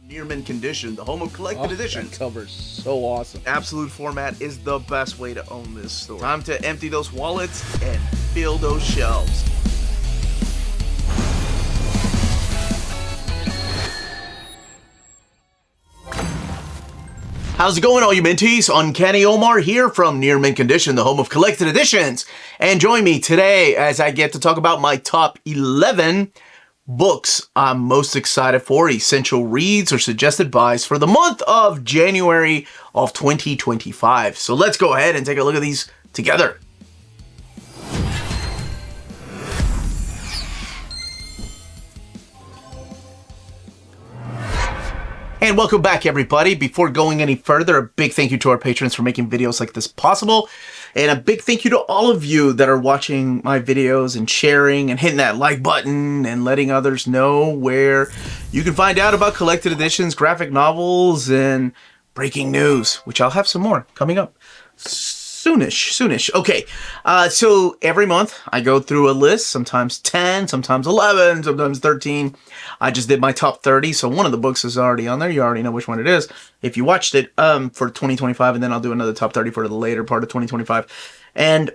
Near mint condition, the home of collected editions. That cover's so awesome. Absolute format is the best way to own this store. Time to empty those wallets and fill those shelves. How's it going, all you minties? Uncanny Omar here from Near Mint Condition, the home of collected editions. And join me today as I get to talk about my top 11 books I'm most excited for, essential reads or suggested buys for the month of January of 2025. So let's go ahead and take a look at these together. And welcome back, everybody. Before going any further, a big thank you to our patrons for making videos like this possible. And a big thank you to all of you that are watching my videos and sharing and hitting that like button and letting others know where you can find out about collected editions, graphic novels, and breaking news, which I'll have some more coming up soonish. Okay, so every month I go through a list, sometimes 10, sometimes 11, sometimes 13. I just did my top 30, so one of the books is already on there. You already know which one it is if you watched it for 2025, and then I'll do another top 30 for the later part of 2025. And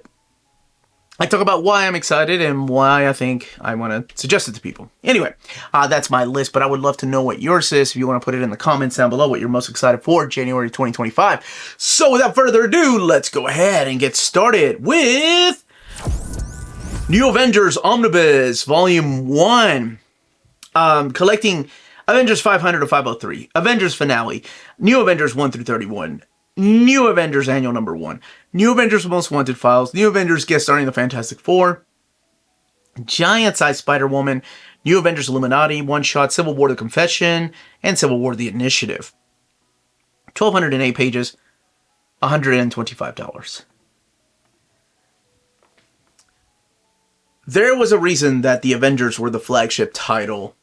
I talk about why I'm excited and why I think I want to suggest it to people. Anyway, that's my list, but I would love to know what yours is. If you want to put it in the comments down below, what you're most excited for January 2025. So without further ado, let's go ahead and get started with New Avengers Omnibus, Volume 1. Collecting Avengers 500 to 503, Avengers Finale, New Avengers 1 through 31, New Avengers Annual Number 1, New Avengers Most Wanted Files, New Avengers Guest Starring the Fantastic Four, Giant Size Spider-Woman, New Avengers Illuminati, One Shot, Civil War The Confession, and Civil War The Initiative. 1,208 pages, $125. There was a reason that the Avengers were the flagship title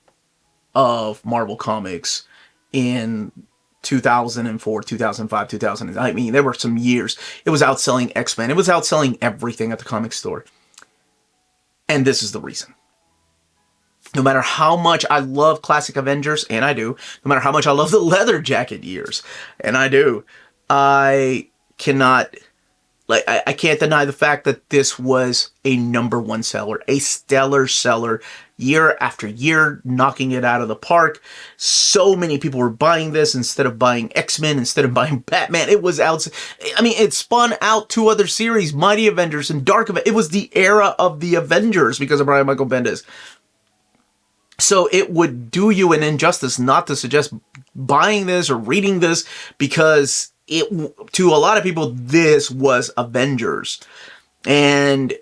of Marvel Comics in 2004, 2005, 2000. I mean, there were some years. It was outselling X-Men. It was outselling everything at the comic store. And this is the reason. No matter how much I love classic Avengers, and I do, no matter how much I love the leather jacket years, and I do, I cannot... I can't deny the fact that this was a #1 seller, a stellar seller, year after year, knocking it out of the park. So many people were buying this instead of buying X-Men, instead of buying Batman. It was out. I mean, it spun out 2 other series, Mighty Avengers and Dark Avengers. It was the era of the Avengers because of Brian Michael Bendis. So it would do you an injustice not to suggest buying this or reading this, because to a lot of people, this was Avengers. And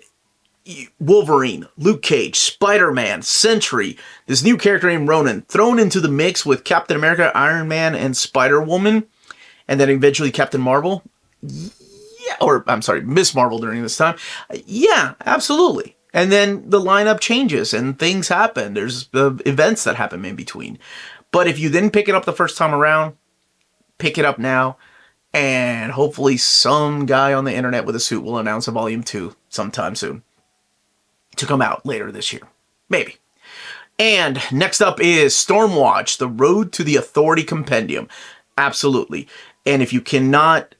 Wolverine, Luke Cage, Spider-Man, Sentry, this new character named Ronan, thrown into the mix with Captain America, Iron Man, and Spider-Woman, and then eventually Captain Marvel. Yeah, or I'm sorry, Miss Marvel during this time. Yeah, absolutely. And then the lineup changes and things happen. There's events that happen in between. But if you didn't pick it up the first time around, pick it up now. And hopefully some guy on the internet with a suit will announce a Volume 2 sometime soon to come out later this year. Maybe. And next up is Stormwatch, The Road to the Authority Compendium. Absolutely. And if you cannot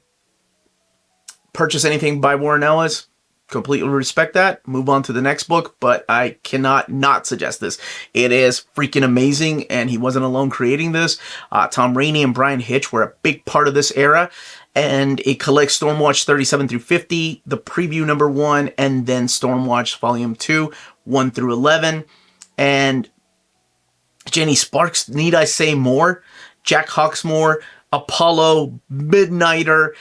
purchase anything by Warren Ellis, completely respect that. Move on to the next book, but I cannot not suggest this. It is freaking amazing, and he wasn't alone creating this. Tom Rainey and Brian Hitch were a big part of this era, and it collects Stormwatch 37 through 50, the preview number 1, and then Stormwatch Volume 2, 1 through 11. And Jenny Sparks, need I say more? Jack Hawksmoor, Apollo, Midnighter.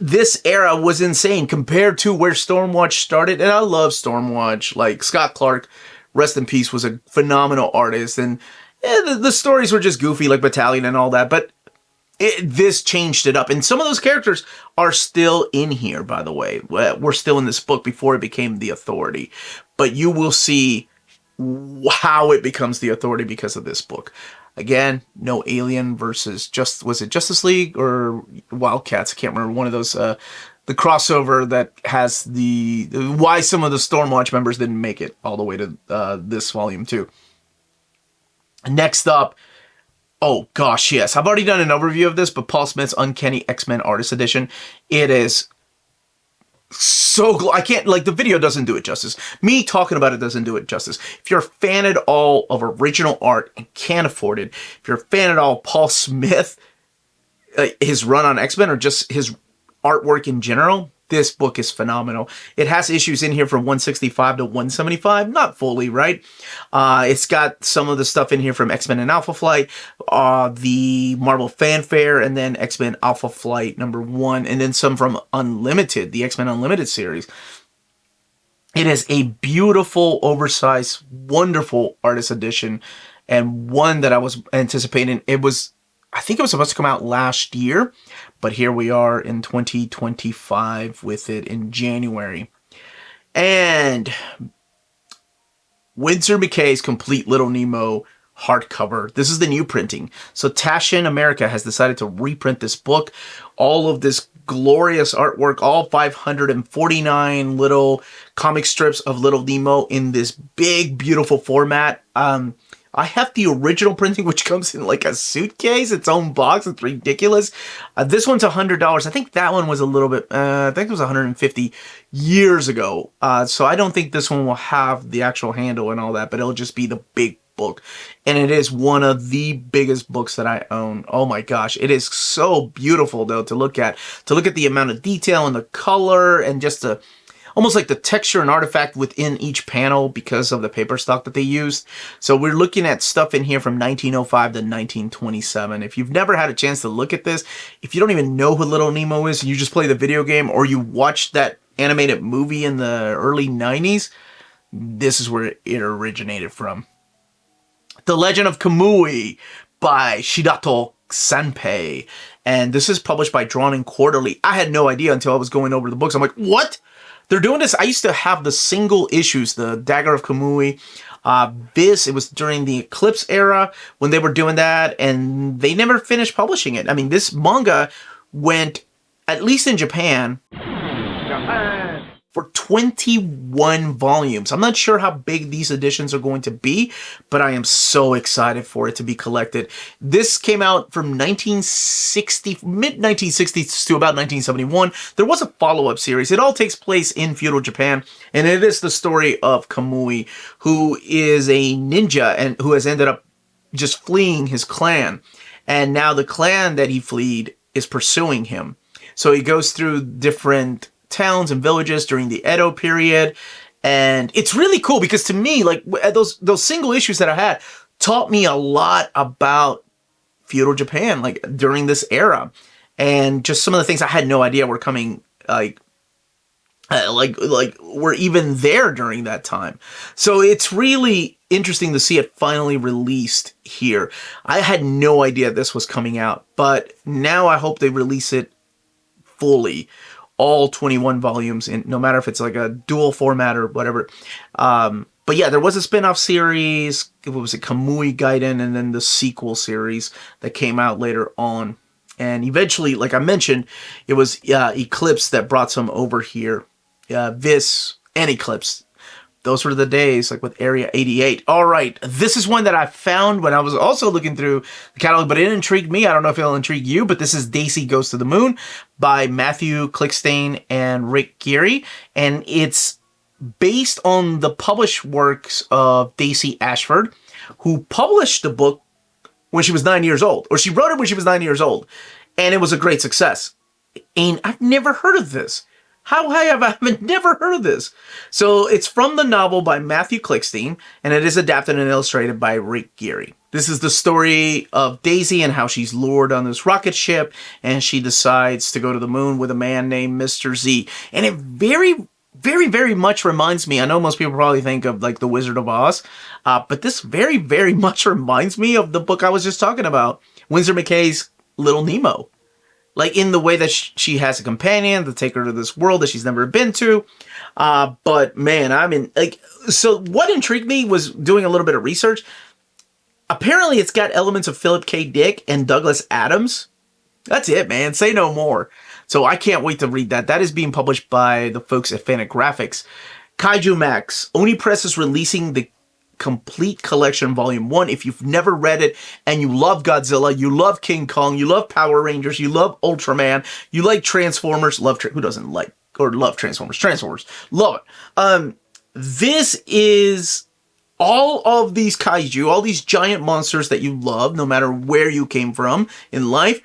This era was insane compared to where Stormwatch started. And I love Stormwatch. Like, Scott Clark, rest in peace, was a phenomenal artist. And the stories were just goofy, like Battalion and all that. But this changed it up. And some of those characters are still in here, by the way. We're still in this book before it became the Authority. But you will see how it becomes the Authority because of this book. Again, no Alien versus was it Justice League or Wildcats? I can't remember. One of those, the crossover that has why some of the Stormwatch members didn't make it all the way to this volume 2. Next up, Oh gosh, yes. I've already done an overview of this, but Paul Smith's Uncanny X-Men Artist Edition, it is so I can't, like, the video doesn't do it justice. Me talking about it doesn't do it justice. If you're a fan at all of original art and can't afford it, if you're a fan at all of Paul Smith, his run on X-Men, or just his artwork in general, this book is phenomenal. It has issues in here from 165 to 175, not fully, right? It's got some of the stuff in here from X-Men and Alpha Flight, the Marvel Fanfare, and then X-Men Alpha Flight #1, and then some from Unlimited, the X-Men Unlimited series. It is a beautiful, oversized, wonderful artist edition, and one that I was anticipating. I think it was supposed to come out last year, but here we are in 2025 with it in January. And Winsor McCay's Complete Little Nemo hardcover. This is the new printing. So Taschen America has decided to reprint this book. All of this glorious artwork, all 549 little comic strips of Little Nemo in this big, beautiful format. I have the original printing, which comes in like a suitcase, its own box. It's ridiculous. This one's $100. I think that one was a little bit, I think it was 150 years ago. So I don't think this one will have the actual handle and all that, but it'll just be the big book. And it is one of the biggest books that I own. Oh my gosh. It is so beautiful though to look at the amount of detail and the color and just the, almost like the texture and artifact within each panel because of the paper stock that they used. So we're looking at stuff in here from 1905 to 1927. If you've never had a chance to look at this, if you don't even know who Little Nemo is, and you just play the video game or you watched that animated movie in the early 90s, this is where it originated from. The Legend of Kumai by Shidato Sanpei. And this is published by Drawn and Quarterly. I had no idea until I was going over the books. I'm like, what? They're doing this. I used to have the single issues, the Dagger of Kamui. It was during the Eclipse era when they were doing that, and they never finished publishing it. I mean, this manga went, at least in Japan, for 21 volumes. I'm not sure how big these editions are going to be, but I am so excited for it to be collected. This came out from mid-1960s to about 1971. There was a follow-up series. It all takes place in feudal Japan, and it is the story of Kamui, who is a ninja and who has ended up just fleeing his clan. And now the clan that he fled is pursuing him. So he goes through different towns and villages during the Edo period, and it's really cool because to me, like, those single issues that I had taught me a lot about feudal Japan, like during this era, and just some of the things I had no idea were coming, like were even there during that time. So it's really interesting to see it finally released here. I had no idea this was coming out, but now I hope they release it fully. All 21 volumes, in, no matter if it's like a dual format or whatever. But yeah, there was a spin-off series. What was it? Kamui Gaiden, and then the sequel series that came out later on. And eventually, like I mentioned, it was Eclipse that brought some over here. This and Eclipse. Those were the days, like with Area 88. All right, this is one that I found when I was also looking through the catalog, but it intrigued me. I don't know if it'll intrigue you, but this is Daisy Goes to the Moon by Matthew Klickstein and Rick Geary. And it's based on the published works of Daisy Ashford, who published the book when she was 9 years old. Or she wrote it when she was 9 years old. And it was a great success. And I've never heard of this. How have I never heard of this? So it's from the novel by Matthew Klickstein, and it is adapted and illustrated by Rick Geary. This is the story of Daisy and how she's lured on this rocket ship, and she decides to go to the moon with a man named Mr. Z. And it very, very, very much reminds me, I know most people probably think of like The Wizard of Oz, but this very, very much reminds me of the book I was just talking about, Winsor McCay's Little Nemo. Like in the way that she has a companion to take her to this world that she's never been to. But man, I mean, like, so what intrigued me was doing a little bit of research. Apparently it's got elements of Philip K. Dick and Douglas Adams. That's it, man. Say no more. So I can't wait to read that. That is being published by the folks at Fantagraphics. Kaiju Max. Oni Press is releasing the complete collection, volume 1. If you've never read it and you love Godzilla, you love King Kong, you love Power Rangers, you love Ultraman, you like Transformers, who doesn't like or love Transformers? Transformers, love it. This is all of these kaiju, all these giant monsters that you love, no matter where you came from in life,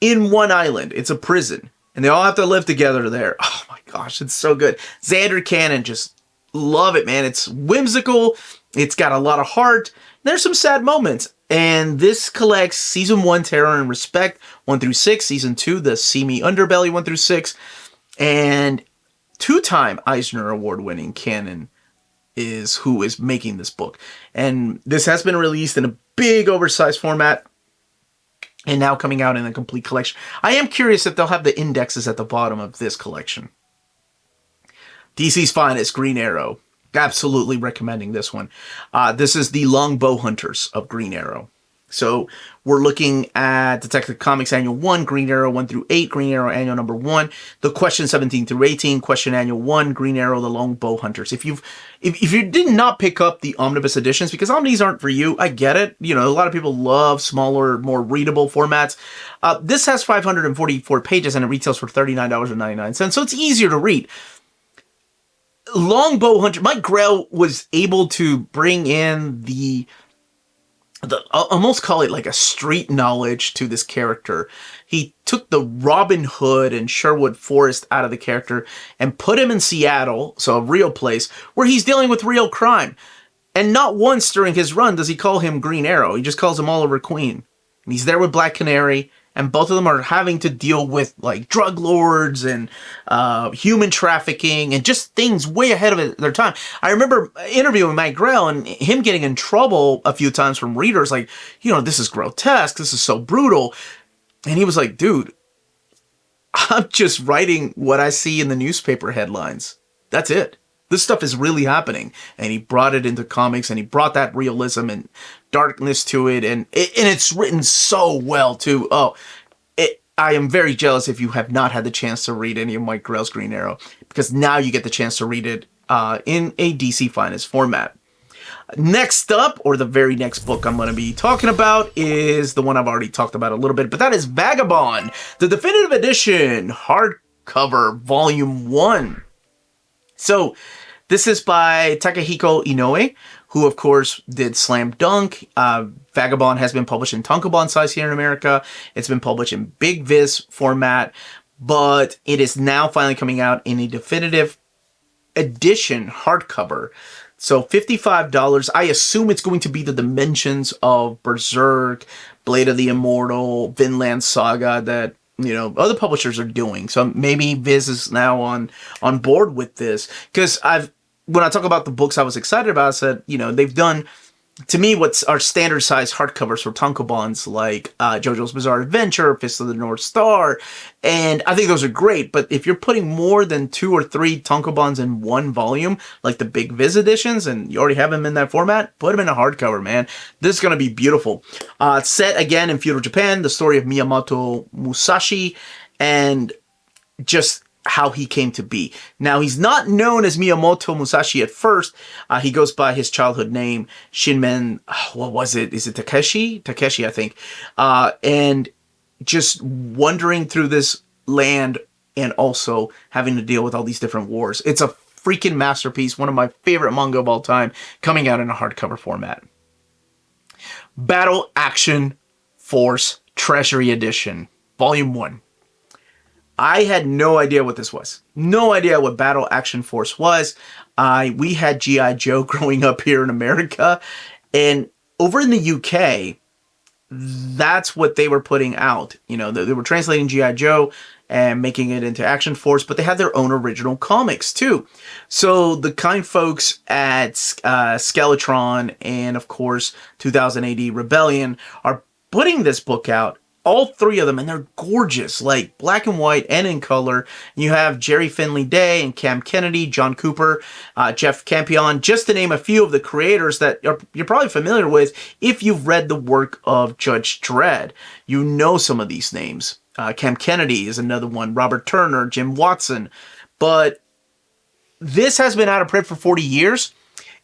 in one island. It's a prison, and they all have to live together there. Oh my gosh, it's so good. Xander Cannon, just love it, man. It's whimsical. It's got a lot of heart. There's some sad moments. And this collects Season 1, Terror and Respect, 1 through 6. Season 2, The Seamy Underbelly, 1 through 6. And two-time Eisner Award-winning Cannon is who is making this book. And this has been released in a big oversized format and now coming out in a complete collection. I am curious if they'll have the indexes at the bottom of this collection. DC's finest, Green Arrow. Absolutely recommending this one. This is the Longbow Hunters of Green Arrow. So we're looking at Detective Comics Annual 1, Green Arrow 1 through 8, Green Arrow Annual number 1, the Question 17 through 18, Question Annual 1, Green Arrow, the Longbow Hunters. If you did not pick up the omnibus editions, because omnis aren't for you, I get it. You know, a lot of people love smaller, more readable formats. This has 544 pages and it retails for $39.99, so it's easier to read. Longbow Hunter, Mike Grell was able to bring in the I'll almost call it like a street knowledge to this character. He took the Robin Hood and Sherwood Forest out of the character and put him in Seattle, so a real place, where he's dealing with real crime. And not once during his run does he call him Green Arrow. He just calls him Oliver Queen. And he's there with Black Canary, and both of them are having to deal with like drug lords and human trafficking and just things way ahead of their time. I remember interviewing Mike Grell and him getting in trouble a few times from readers, like, you know, this is grotesque, this is so brutal. And he was like, dude, I'm just writing what I see in the newspaper headlines. That's it. This stuff is really happening. And he brought it into comics, and he brought that realism and darkness to it. And it's written so well, too. I am very jealous if you have not had the chance to read any of Mike Grell's Green Arrow, because now you get the chance to read it in a DC Finest format. Next up, or the very next book I'm going to be talking about, is the one I've already talked about a little bit, but that is Vagabond, the Definitive Edition, hardcover, Volume 1. So, this is by Takehiko Inoue, who, of course, did Slam Dunk. Vagabond has been published in tankobon size here in America. It's been published in Big Viz format, but it is now finally coming out in a definitive edition hardcover. So $55. I assume it's going to be the dimensions of Berserk, Blade of the Immortal, Vinland Saga that, you know, other publishers are doing. So maybe Viz is now on board with this. Because when I talk about the books I was excited about, I said, you know, they've done, to me, what's our standard size hardcovers for tankobons, like JoJo's Bizarre Adventure, Fist of the North Star, and I think those are great. But if you're putting more than 2 or 3 tankobons in one volume, like the Big Viz editions, and you already have them in that format, put them in a hardcover, man. This is going to be beautiful. Set again in feudal Japan, the story of Miyamoto Musashi, and just how he came to be. Now, he's not known as Miyamoto Musashi at first. He goes by his childhood name, Shinmen, what was it? Is it Takeshi? Takeshi, I think. And just wandering through this land and also having to deal with all these different wars. It's a freaking masterpiece, one of my favorite manga of all time, coming out in a hardcover format. Battle Action Force Treasury Edition, Volume 1. I had no idea what this was. No idea what Battle Action Force was. We had G.I. Joe growing up here in America. And over in the UK, that's what they were putting out. You know, they were translating G.I. Joe and making it into Action Force, but they had their own original comics too. So the kind folks at Skeletron and, of course, 2000 AD Rebellion are putting this book out. All 3 of them, and they're gorgeous, like black and white and in color. You have Jerry Finley Day and Cam Kennedy, John Cooper, Jeff Campion, just to name a few of the creators that you're probably familiar with if you've read the work of Judge Dredd. You know some of these names. Cam Kennedy is another one, Robert Turner, Jim Watson. But this has been out of print for 40 years.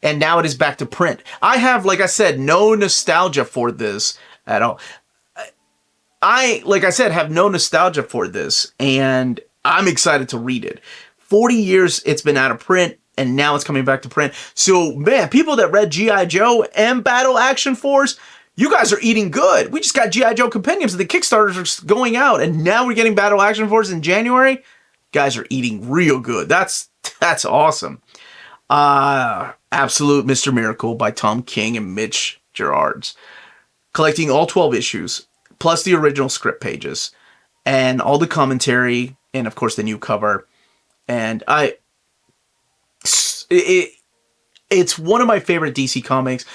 and now it is back to print. I have, like I said, no nostalgia for this at all. Like I said, have no nostalgia for this, and I'm excited to read it. 40 years it's been out of print, and now it's coming back to print. So, man, people that read G.I. Joe and Battle Action Force, you guys are eating good. We just got G.I. Joe Compendiums, and the Kickstarters are going out, and now we're getting Battle Action Force in January. You guys are eating real good. That's awesome. Absolute Mr. Miracle by Tom King and Mitch Gerards. Collecting all 12 issues, plus the original script pages, and all the commentary, and of course the new cover. And it's one of my favorite DC comics,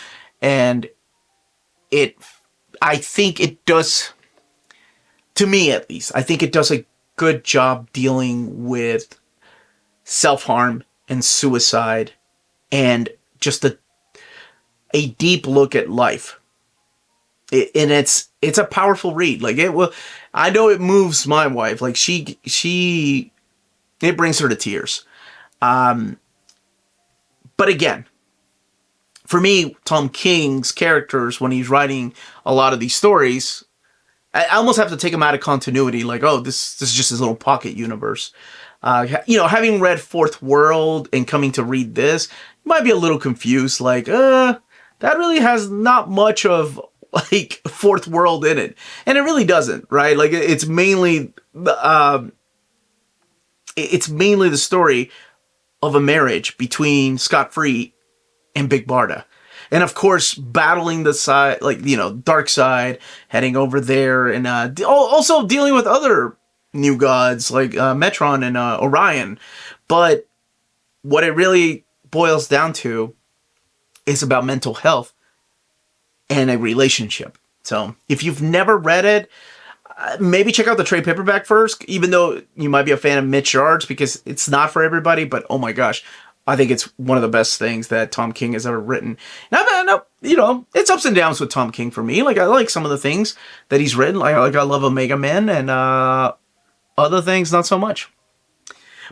and I think it does, to me at least, I think it does a good job dealing with self-harm and suicide, and just a deep look at life. And it's a powerful read. Like, it will, I know it moves my wife. Like, it brings her to tears. But again, for me, Tom King's characters, when he's writing a lot of these stories, I almost have to take him out of continuity. Like, oh, this is just his little pocket universe. Having read Fourth World and coming to read this, you might be a little confused. Like, that really has not much of, like, Fourth World in it. And it really doesn't, right? Like, it's mainly the story of a marriage between Scott Free and Big Barda. And of course, battling the side, like, dark side, heading over there, and also dealing with other new gods like Metron and Orion. But what it really boils down to is about mental health and a relationship. So if you've never read it, maybe check out the trade paperback first, even though you might be a fan of Mitch Gerards, because it's not for everybody. But oh my gosh, I think it's one of the best things that Tom King has ever written. Now, it's ups and downs with Tom King for me. Like, I like some of the things that he's written. I love Omega Men, and other things not so much.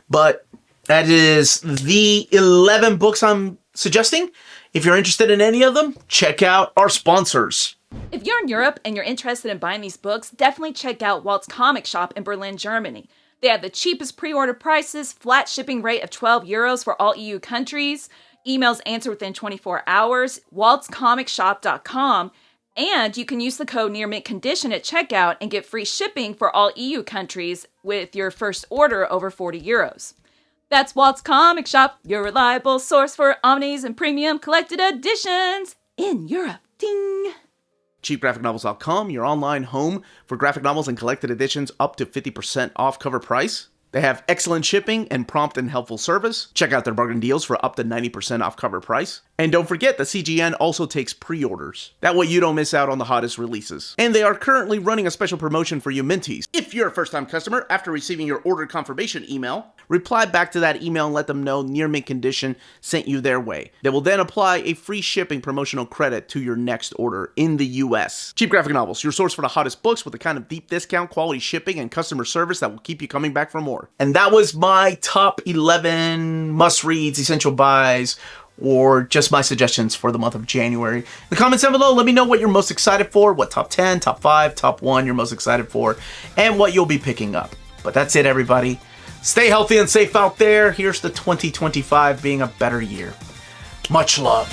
But that is the 11 books I'm suggesting. If you're interested in any of them, check out our sponsors. If you're in Europe and you're interested in buying these books, definitely check out Walt's Comic Shop in Berlin, Germany. They have the cheapest pre-order prices, flat shipping rate of €12 for all EU countries, emails answered within 24 hours, waltscomicshop.com, and you can use the code nearmintcondition at checkout and get free shipping for all EU countries with your first order over €40. That's Walt's Comic Shop, your reliable source for omnis and premium collected editions in Europe. Ding! cheapgraphicnovels.com, your online home for graphic novels and collected editions up to 50% off cover price. They have excellent shipping and prompt and helpful service. Check out their bargain deals for up to 90% off cover price. And don't forget that CGN also takes pre-orders. That way you don't miss out on the hottest releases. And they are currently running a special promotion for you Minties. If you're a first-time customer, after receiving your order confirmation email, reply back to that email and let them know Near Mint Condition sent you their way. They will then apply a free shipping promotional credit to your next order in the US. Cheap Graphic Novels, your source for the hottest books with the kind of deep discount, quality shipping, and customer service that will keep you coming back for more. And that was my top 11 must-reads, essential buys, or just my suggestions for the month of January. In the comments down below, let me know what you're most excited for, what top 10, top 5, top 1 you're most excited for, and what you'll be picking up. But that's it, everybody. Stay healthy and safe out there. Here's to 2025 being a better year. Much love.